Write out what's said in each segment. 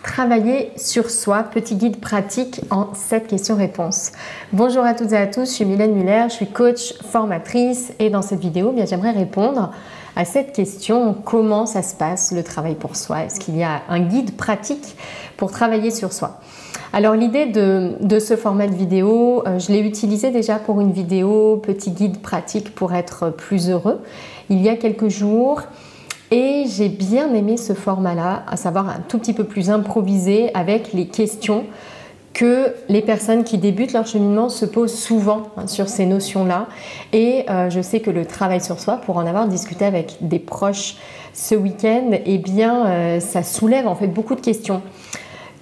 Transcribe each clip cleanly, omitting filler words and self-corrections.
Travailler sur soi, petit guide pratique en 7 questions-réponses. Bonjour à toutes et à tous, je suis Mylène Muller, je suis coach, formatrice et dans cette vidéo, j'aimerais répondre à cette question: comment ça se passe le travail pour soi? Est-ce qu'il y a un guide pratique pour travailler sur soi? Alors l'idée de ce format de vidéo, je l'ai utilisé déjà pour une vidéo petit guide pratique pour être plus heureux il y a quelques jours. Et j'ai bien aimé ce format-là, à savoir un tout petit peu plus improvisé avec les questions que les personnes qui débutent leur cheminement se posent souvent sur ces notions-là. Et je sais que le travail sur soi, pour en avoir discuté avec des proches ce week-end, eh bien ça soulève en fait beaucoup de questions.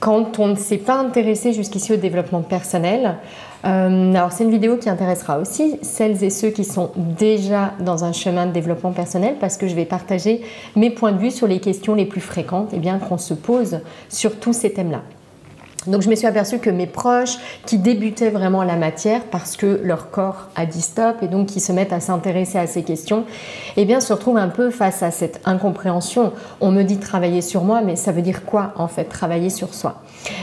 Quand on ne s'est pas intéressé jusqu'ici au développement personnel, alors c'est une vidéo qui intéressera aussi celles et ceux qui sont déjà dans un chemin de développement personnel, parce que je vais partager mes points de vue sur les questions les plus fréquentes qu'on se pose sur tous ces thèmes-là. Donc je me suis aperçue que mes proches qui débutaient vraiment la matière parce que leur corps a dit stop et donc qui se mettent à s'intéresser à ces questions, eh bien se retrouvent un peu face à cette incompréhension. On me dit de travailler sur moi, mais ça veut dire quoi en fait travailler sur soi?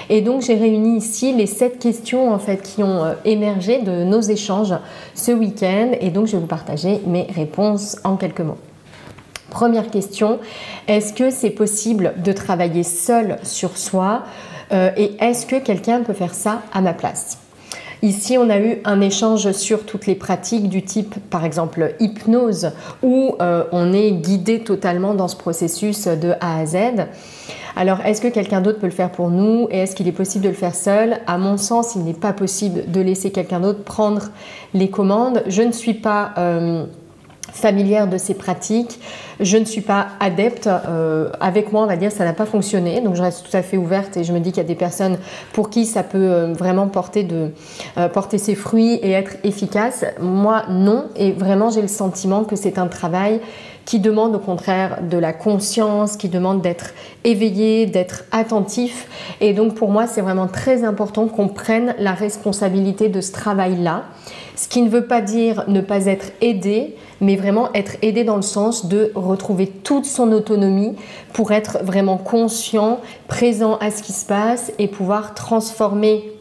Et donc j'ai réuni ici les 7 questions en fait qui ont émergé de nos échanges ce week-end et donc je vais vous partager mes réponses en quelques mots. Première question, est-ce que c'est possible de travailler seul sur soi et est-ce que quelqu'un peut faire ça à ma place? Ici, on a eu un échange sur toutes les pratiques du type, par exemple, hypnose, où on est guidé totalement dans ce processus de A à Z. Alors, est-ce que quelqu'un d'autre peut le faire pour nous et est-ce qu'il est possible de le faire seul? À mon sens, il n'est pas possible de laisser quelqu'un d'autre prendre les commandes. Je ne suis pas familière de ces pratiques, je ne suis pas adepte, avec moi on va dire ça n'a pas fonctionné, donc je reste tout à fait ouverte et je me dis qu'il y a des personnes pour qui ça peut vraiment porter ses fruits et être efficace. Moi non, et vraiment j'ai le sentiment que c'est un travail qui demande au contraire de la conscience, qui demande d'être éveillé, d'être attentif, et donc pour moi c'est vraiment très important qu'on prenne la responsabilité de ce travail-là, ce qui ne veut pas dire ne pas être aidé, mais vraiment être aidé dans le sens de retrouver toute son autonomie pour être vraiment conscient, présent à ce qui se passe et pouvoir transformer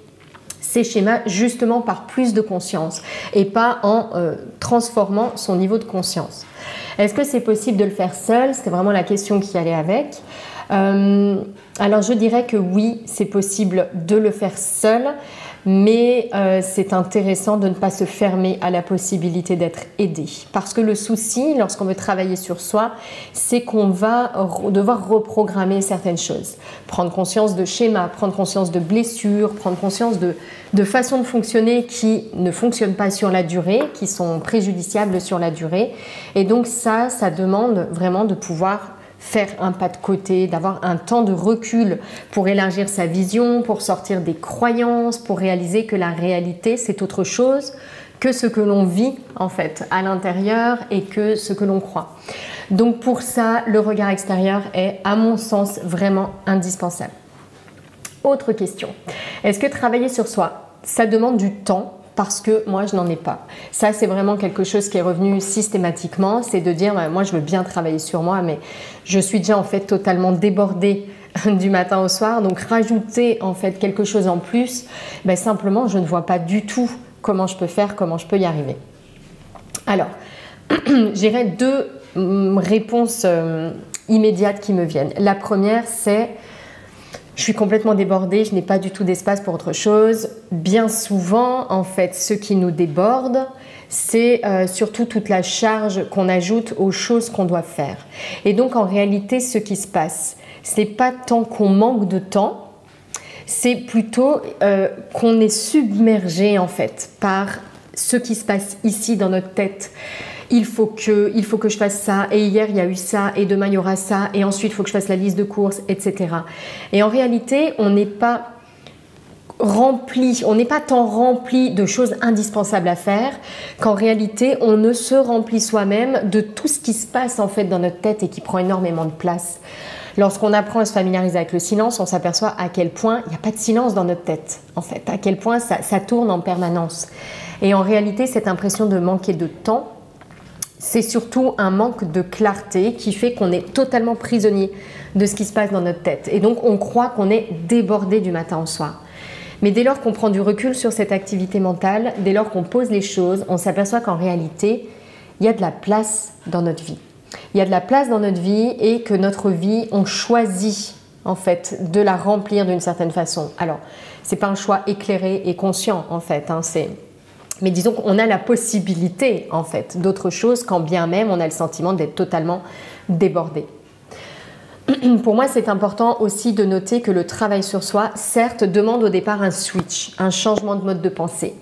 ces schémas justement par plus de conscience et pas en transformant son niveau de conscience. Est-ce que c'est possible de le faire seul? C'était vraiment la question qui allait avec. Alors je dirais que oui, c'est possible de le faire seul, mais c'est intéressant de ne pas se fermer à la possibilité d'être aidé. Parce que le souci, lorsqu'on veut travailler sur soi, c'est qu'on va devoir reprogrammer certaines choses. Prendre conscience de schémas, prendre conscience de blessures, prendre conscience de façons de fonctionner qui ne fonctionnent pas sur la durée, qui sont préjudiciables sur la durée. Et donc ça demande vraiment de pouvoir faire un pas de côté, d'avoir un temps de recul pour élargir sa vision, pour sortir des croyances, pour réaliser que la réalité c'est autre chose que ce que l'on vit en fait à l'intérieur et que ce que l'on croit. Donc pour ça, le regard extérieur est à mon sens vraiment indispensable. Autre question, est-ce que travailler sur soi, ça demande du temps? Parce que moi je n'en ai pas. Ça c'est vraiment quelque chose qui est revenu systématiquement, c'est de dire moi je veux bien travailler sur moi, mais je suis déjà en fait totalement débordée du matin au soir, donc rajouter en fait quelque chose en plus, simplement je ne vois pas du tout comment je peux faire, comment je peux y arriver. Alors j'irai 2 réponses immédiates qui me viennent. La première c'est: je suis complètement débordée, je n'ai pas du tout d'espace pour autre chose. Bien souvent, en fait, ce qui nous déborde, c'est surtout toute la charge qu'on ajoute aux choses qu'on doit faire. Et donc, en réalité, ce qui se passe, c'est pas tant qu'on manque de temps, c'est plutôt qu'on est submergé, en fait, par ce qui se passe ici dans notre tête. Il faut que je fasse ça, et hier il y a eu ça, et demain il y aura ça, et ensuite il faut que je fasse la liste de courses, etc. Et en réalité, on n'est pas tant rempli de choses indispensables à faire qu'en réalité, on ne se remplit soi-même de tout ce qui se passe en fait dans notre tête et qui prend énormément de place. Lorsqu'on apprend à se familiariser avec le silence, on s'aperçoit à quel point il n'y a pas de silence dans notre tête, en fait, à quel point ça tourne en permanence. Et en réalité, cette impression de manquer de temps, c'est surtout un manque de clarté qui fait qu'on est totalement prisonnier de ce qui se passe dans notre tête. Et donc, on croit qu'on est débordé du matin au soir. Mais dès lors qu'on prend du recul sur cette activité mentale, dès lors qu'on pose les choses, on s'aperçoit qu'en réalité, il y a de la place dans notre vie. Il y a de la place dans notre vie et que notre vie, on choisit en fait de la remplir d'une certaine façon. Alors, c'est pas un choix éclairé et conscient en fait, mais disons qu'on a la possibilité en fait d'autre chose quand bien même on a le sentiment d'être totalement débordé. Pour moi, c'est important aussi de noter que le travail sur soi, certes, demande au départ un switch, un changement de mode de pensée.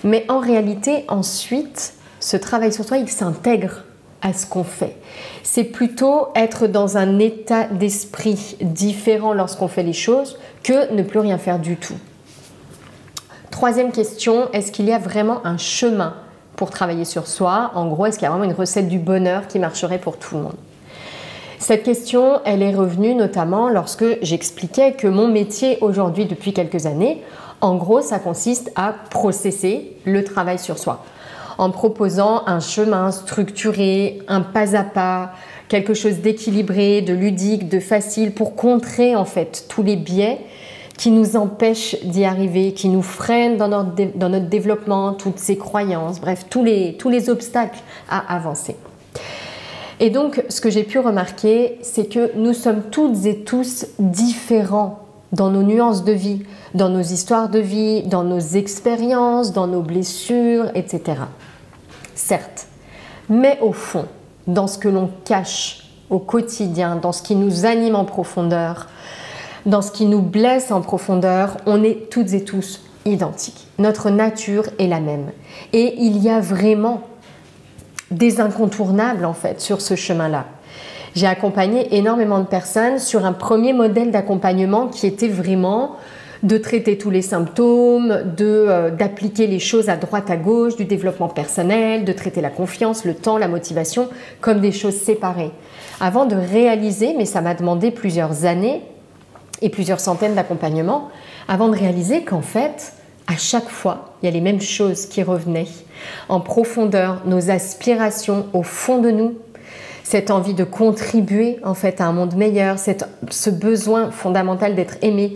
Mais en réalité, ensuite, ce travail sur soi, il s'intègre à ce qu'on fait. C'est plutôt être dans un état d'esprit différent lorsqu'on fait les choses que ne plus rien faire du tout. Troisième question, est-ce qu'il y a vraiment un chemin pour travailler sur soi? En gros, est-ce qu'il y a vraiment une recette du bonheur qui marcherait pour tout le monde? Cette question, elle est revenue notamment lorsque j'expliquais que mon métier aujourd'hui depuis quelques années, en gros, ça consiste à processer le travail sur soi en proposant un chemin structuré, un pas à pas, quelque chose d'équilibré, de ludique, de facile pour contrer en fait tous les biais qui nous empêchent d'y arriver, qui nous freinent dans notre développement, toutes ces croyances, bref, tous les obstacles à avancer. Et donc, ce que j'ai pu remarquer, c'est que nous sommes toutes et tous différents dans nos nuances de vie, dans nos histoires de vie, dans nos expériences, dans nos blessures, etc. Certes, mais au fond, dans ce que l'on cache au quotidien, dans ce qui nous anime en profondeur, dans ce qui nous blesse en profondeur, on est toutes et tous identiques. Notre nature est la même. Et il y a vraiment des incontournables en fait sur ce chemin-là. J'ai accompagné énormément de personnes sur un premier modèle d'accompagnement qui était vraiment de traiter tous les symptômes, d'appliquer les choses à droite à gauche, du développement personnel, de traiter la confiance, le temps, la motivation comme des choses séparées. Avant de réaliser, mais ça m'a demandé plusieurs années et plusieurs centaines d'accompagnements, avant de réaliser qu'en fait, à chaque fois, il y a les mêmes choses qui revenaient en profondeur, nos aspirations au fond de nous, cette envie de contribuer en fait à un monde meilleur, ce besoin fondamental d'être aimé,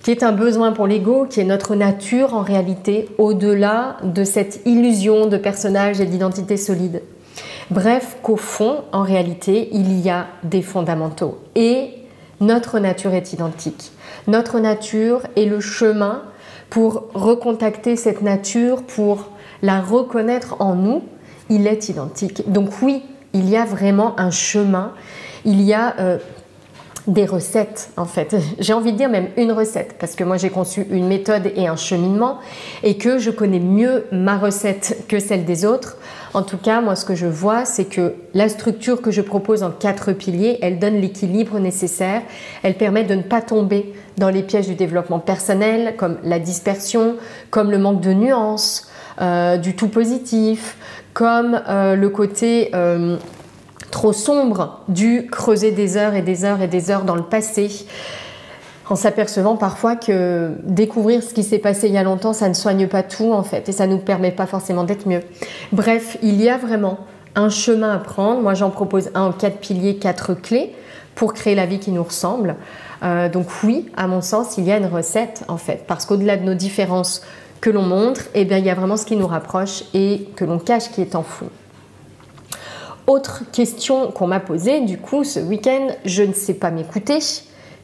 qui est un besoin pour l'ego, qui est notre nature en réalité, au-delà de cette illusion de personnage et d'identité solide. Bref, qu'au fond, en réalité, il y a des fondamentaux et notre nature est identique. Notre nature est le chemin pour recontacter cette nature, pour la reconnaître en nous, il est identique. Donc oui, il y a vraiment un chemin, il y a des recettes en fait. J'ai envie de dire même une recette parce que moi j'ai conçu une méthode et un cheminement et que je connais mieux ma recette que celle des autres. En tout cas, moi ce que je vois, c'est que la structure que je propose en 4 piliers, elle donne l'équilibre nécessaire, elle permet de ne pas tomber dans les pièges du développement personnel comme la dispersion, comme le manque de nuances, du tout positif, comme le côté trop sombre du creuser des heures et des heures et des heures dans le passé, en s'apercevant parfois que découvrir ce qui s'est passé il y a longtemps, ça ne soigne pas tout en fait, et ça ne nous permet pas forcément d'être mieux. Bref, il y a vraiment un chemin à prendre. Moi, j'en propose un en 4 piliers, 4 clés pour créer la vie qui nous ressemble. Donc oui, à mon sens, il y a une recette en fait, parce qu'au-delà de nos différences que l'on montre, eh bien, il y a vraiment ce qui nous rapproche et que l'on cache qui est enfoui. Autre question qu'on m'a posée du coup ce week-end, je ne sais pas m'écouter.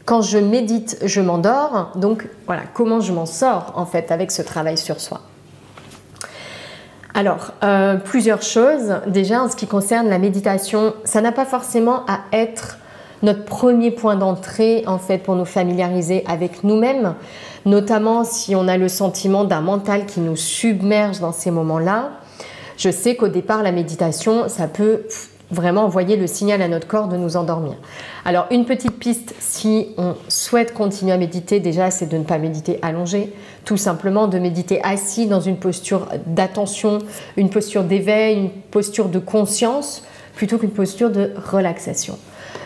Quand je médite, je m'endors. Donc voilà, comment je m'en sors en fait avec ce travail sur soi? Alors, plusieurs choses. Déjà, en ce qui concerne la méditation, ça n'a pas forcément à être notre premier point d'entrée en fait pour nous familiariser avec nous-mêmes, notamment si on a le sentiment d'un mental qui nous submerge dans ces moments-là. Je sais qu'au départ, la méditation, ça peut vraiment envoyer le signal à notre corps de nous endormir. Alors, une petite piste, si on souhaite continuer à méditer, déjà, c'est de ne pas méditer allongé, tout simplement de méditer assis dans une posture d'attention, une posture d'éveil, une posture de conscience, plutôt qu'une posture de relaxation.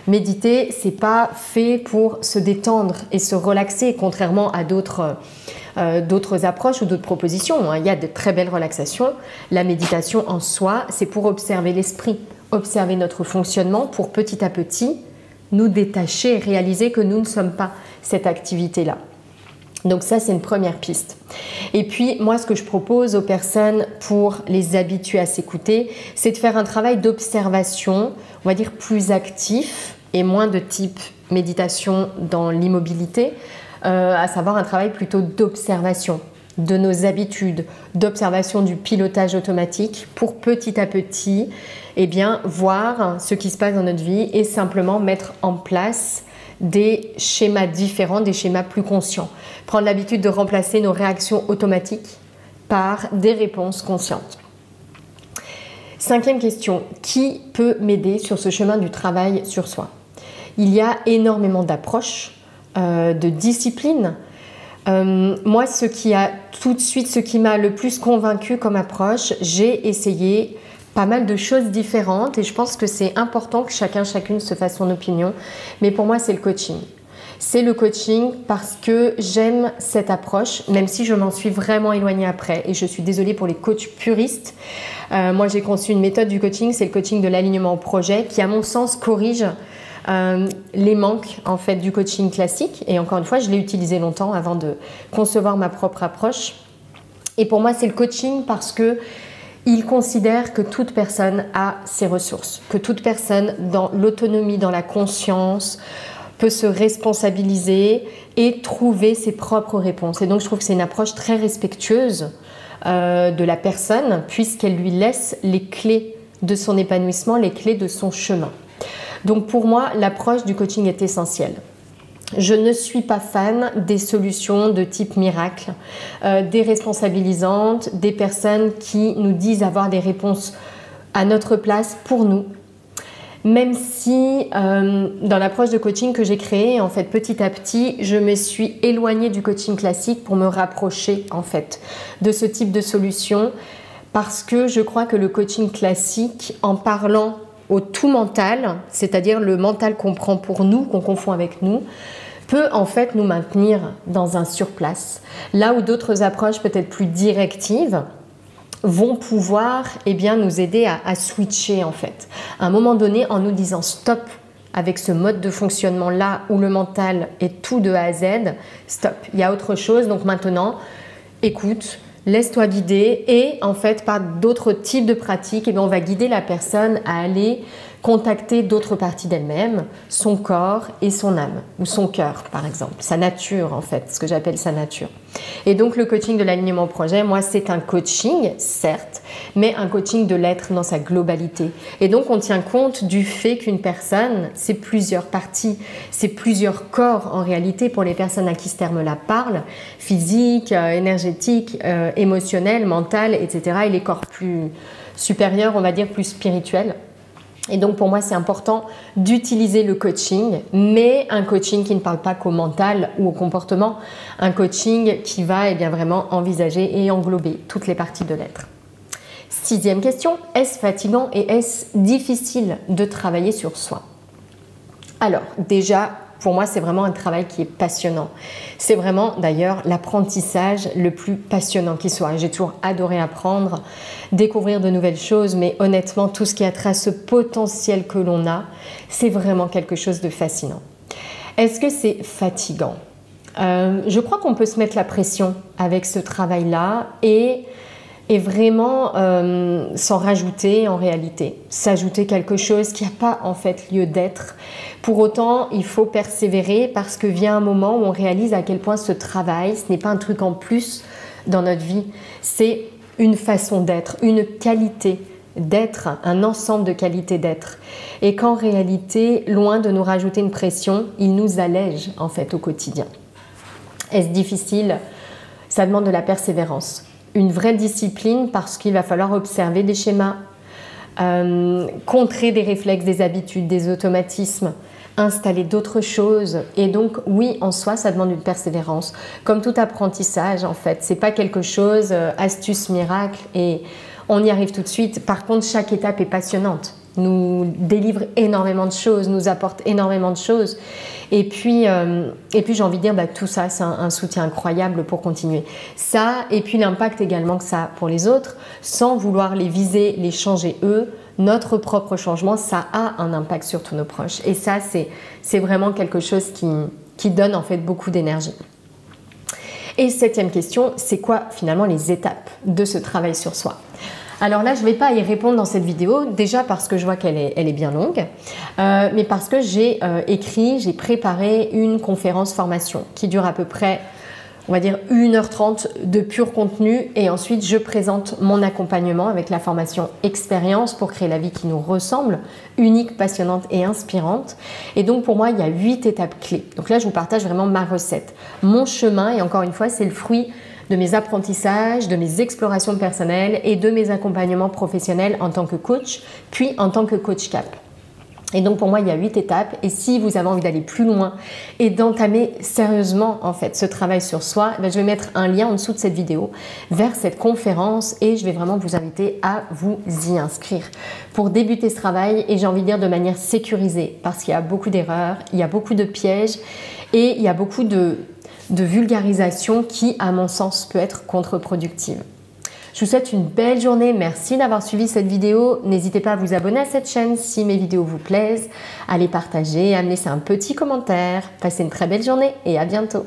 Méditer, c'est pas fait pour se détendre et se relaxer, contrairement à d'autres approches ou d'autres propositions. Il y a de très belles relaxations. La méditation en soi, c'est pour observer l'esprit, observer notre fonctionnement pour petit à petit nous détacher et réaliser que nous ne sommes pas cette activité-là. Donc ça, c'est une première piste. Et puis, moi, ce que je propose aux personnes pour les habituer à s'écouter, c'est de faire un travail d'observation, on va dire plus actif et moins de type méditation dans l'immobilité, à savoir un travail plutôt d'observation de nos habitudes, d'observation du pilotage automatique pour petit à petit voir ce qui se passe dans notre vie et simplement mettre en place des schémas différents, des schémas plus conscients. Prendre l'habitude de remplacer nos réactions automatiques par des réponses conscientes. 5e question, qui peut m'aider sur ce chemin du travail sur soi? Il y a énormément d'approches, de disciplines. Moi, ce qui m'a le plus convaincu comme approche, j'ai essayé pas mal de choses différentes et je pense que c'est important que chacune se fasse son opinion. Mais pour moi, c'est le coaching. C'est le coaching parce que j'aime cette approche, même si je m'en suis vraiment éloignée après. Et je suis désolée pour les coachs puristes. Moi, j'ai conçu une méthode du coaching, c'est le coaching de l'alignement au projet, qui, à mon sens, corrige les manques en fait du coaching classique. Et encore une fois, je l'ai utilisé longtemps avant de concevoir ma propre approche. Et pour moi, c'est le coaching parce que il considère que toute personne a ses ressources, que toute personne dans l'autonomie, dans la conscience, peut se responsabiliser et trouver ses propres réponses. Et donc, je trouve que c'est une approche très respectueuse de la personne puisqu'elle lui laisse les clés de son épanouissement, les clés de son chemin. Donc, pour moi, l'approche du coaching est essentielle. Je ne suis pas fan des solutions de type miracle, déresponsabilisantes, des personnes qui nous disent avoir des réponses à notre place pour nous. Même si dans l'approche de coaching que j'ai créée, en fait, petit à petit, je me suis éloignée du coaching classique pour me rapprocher en fait de ce type de solution parce que je crois que le coaching classique, en parlant au tout mental, c'est-à-dire le mental qu'on prend pour nous, qu'on confond avec nous, peut en fait nous maintenir dans un surplace. Là où d'autres approches peut-être plus directives vont pouvoir nous aider à switcher en fait. À un moment donné, en nous disant stop avec ce mode de fonctionnement là où le mental est tout de A à Z, stop, il y a autre chose, donc maintenant, écoute, laisse-toi guider et en fait par d'autres types de pratiques, on va guider la personne à aller contacter d'autres parties d'elle-même, son corps et son âme, ou son cœur par exemple, sa nature en fait, ce que j'appelle sa nature. Et donc le coaching de l'alignement au projet, moi c'est un coaching certes, mais un coaching de l'être dans sa globalité. Et donc on tient compte du fait qu'une personne, c'est plusieurs parties, c'est plusieurs corps en réalité pour les personnes à qui ce terme-là parle, physique, énergétique, émotionnel, mental, etc. Et les corps plus supérieurs, on va dire plus spirituels. Et donc pour moi c'est important d'utiliser le coaching, mais un coaching qui ne parle pas qu'au mental ou au comportement, un coaching qui va vraiment envisager et englober toutes les parties de l'être. 6e question, est-ce fatigant et est-ce difficile de travailler sur soi? Alors déjà, pour moi, c'est vraiment un travail qui est passionnant. C'est vraiment d'ailleurs l'apprentissage le plus passionnant qui soit. J'ai toujours adoré apprendre, découvrir de nouvelles choses, mais honnêtement, tout ce qui a trait à ce potentiel que l'on a, c'est vraiment quelque chose de fascinant. Est-ce que c'est fatigant? Je crois qu'on peut se mettre la pression avec ce travail-là et vraiment s'en rajouter en réalité, s'ajouter quelque chose qui n'a pas en fait lieu d'être. Pour autant, il faut persévérer parce que vient un moment où on réalise à quel point ce travail, ce n'est pas un truc en plus dans notre vie, c'est une façon d'être, une qualité d'être, un ensemble de qualités d'être. Et qu'en réalité, loin de nous rajouter une pression, il nous allège en fait au quotidien. Est-ce difficile? Ça demande de la persévérance. Une vraie discipline parce qu'il va falloir observer des schémas, contrer des réflexes, des habitudes, des automatismes, installer d'autres choses. Et donc oui, en soi, ça demande une persévérance. Comme tout apprentissage, en fait, c'est pas quelque chose, astuce miracle, et on y arrive tout de suite. Par contre, chaque étape est passionnante, nous délivre énormément de choses, nous apporte énormément de choses. Et puis j'ai envie de dire, tout ça, c'est un soutien incroyable pour continuer. Ça, et puis l'impact également que ça a pour les autres, sans vouloir les viser, les changer eux, notre propre changement, ça a un impact sur tous nos proches. Et ça, c'est C'est vraiment quelque chose qui donne en fait beaucoup d'énergie. Et septième question, c'est quoi finalement les étapes de ce travail sur soi? Alors là, je ne vais pas y répondre dans cette vidéo, déjà parce que je vois qu'elle est bien longue, mais parce que j'ai préparé une conférence formation qui dure à peu près, on va dire 1h30 de pur contenu, et ensuite je présente mon accompagnement avec la formation expérience pour créer la vie qui nous ressemble, unique, passionnante et inspirante. Et donc pour moi, il y a 8 étapes clés. Donc là, je vous partage vraiment ma recette, mon chemin, et encore une fois, c'est le fruit de mes apprentissages, de mes explorations personnelles et de mes accompagnements professionnels en tant que coach, puis en tant que coach CAP. Et donc pour moi, il y a 8 étapes, et si vous avez envie d'aller plus loin et d'entamer sérieusement en fait ce travail sur soi, je vais mettre un lien en dessous de cette vidéo vers cette conférence, et je vais vraiment vous inviter à vous y inscrire pour débuter ce travail, et j'ai envie de dire de manière sécurisée, parce qu'il y a beaucoup d'erreurs, il y a beaucoup de pièges et il y a beaucoup de vulgarisation qui, à mon sens, peut être contre-productive. Je vous souhaite une belle journée, merci d'avoir suivi cette vidéo. N'hésitez pas à vous abonner à cette chaîne si mes vidéos vous plaisent, à les partager, à me laisser un petit commentaire. Passez une très belle journée et à bientôt.